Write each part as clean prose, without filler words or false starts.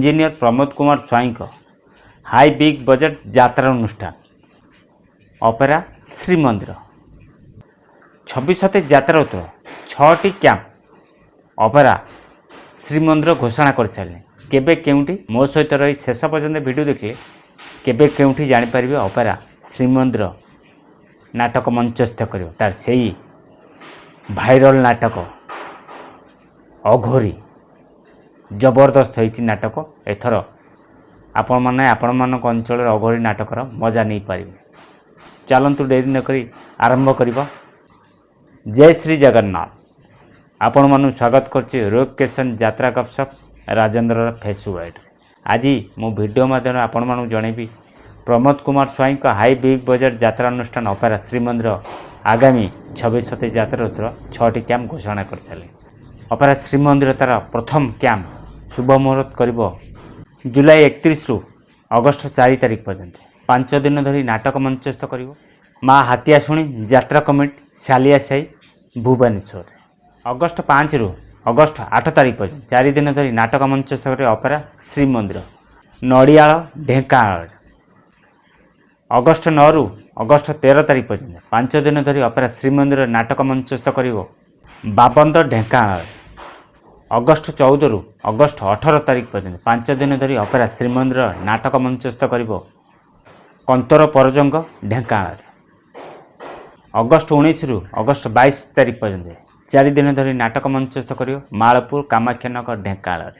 Engineer Pramod Kumar Swain हाई big budget यात्रा अनुष्ठान ऑपेरा श्रीमंदिर 26 यात्रा उत्तर 6टी कैंप ऑपेरा श्रीमंदिर घोषणा कर सारे केबे केउंठी मो सहित रही शेष पर्यंत वीडियो देखिए केबे केउंठी जानीपारे ऑपेरा श्रीमंदिर नाटक मंचस्थ कर तार से भाइराल नाटक अघोरी जबरदस्त होती नाटक एथर आपण मैंने आपण अंचल अघोरी नाटकर मजा नहीं पारे। चलतु डेरी नक आरंभ कर जय श्री जगन्नाथ आपण मन स्वागत करछि रोकेशन यात्रा गपसप राजेंद्र फेसबुक आज मो वीडियो माध्यम आपण मानू जनइबी प्रमोद कुमार स्वाई हाई बिग बजेट यात्रा अनुष्ठान ऑपेरा श्रीमंदिर आगामी 26 यात्रा 6टी कैंप घोषणा कर सारे। ऑपेरा श्रीमंदिर तार प्रथम कैंप शुभ मुहूर्त कर जुलाई 31 रु अगस्ट 4 तारिख पर्यंत 5 दिन धरी नाटक मंचस्थ कर माँ हाथियाशुणी यात्रा कमिटी सालियासाई भुवनेश्वर अगस्ट 5 रु अगस्ट 8 तारिख पर्यंत 4 दिन धरी नाटक मंचस्थ कर ऑपेरा श्रीमंदिर नड़ियाल ढेंकानाल अगस्ट 9 रु अगस्ट 13 तारिख पर्यंत 5 दिन धरी ऑपेरा श्रीमंदिर नाटक मंचस्थ कर बाबंद ढेंकानाल अगस्ट 14 रु अगस्ट 18 तारिख पर्यंत 5 दिन धरी ऑपेरा श्रीमंदिर नाटक मंचस्थ कर कंतर परजंग ढेंकानाल अगस्ट 19 रु अगस्ट 22 तारिख पर्यंत 4 दिन धरी नाटक मंचस्थ कर मालपुर कामाख्यानगर ढेंकानाल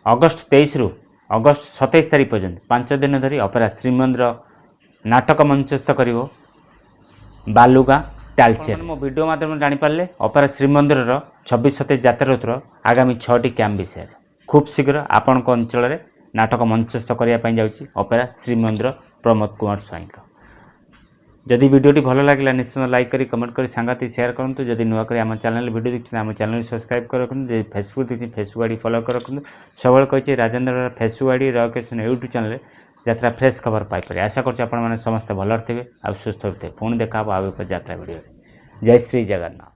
अगस्ट 23 रु अगस्ट 27 तारिख पर्यंत 5 दिन धरी ऑपेरा श्रीमंदिर नाटक मंचस्थ कर बालुगा तालचेर। मो वीडियो माध्यम जानीपारे ऑपेरा श्रीमंदिर 26 यात्रा आगामी 6टी कैंप विषय खूब शीघ्र आपण अंचल में नाटक मंचस्थ करने जाऊँगी ऑपेरा श्रीमंदिर प्रमोद कुमार स्वाई। जदि वीडियोटी भल लगे निश्चय लाइक करी कमेंट करी सांगाती शेयर करूँ। जदि नुआ कर आम चैनल वीडियो देखते आम चैनल सब्सक्राइब कर रखुँ। जब फेसबुक देखते फेसबुक आईडी फॉलो कर रखुँ। सब कही राजेंद्र फेसबुक आईडी रोकेशन यूट्यूब चैनल यात्रा फ्रेश खबर पाइपर। आशा कर समस्त भल थे आ सुस्थ थे। पुणी देखा आउ एक यात्रा वीडियो। जय श्री जगन्नाथ।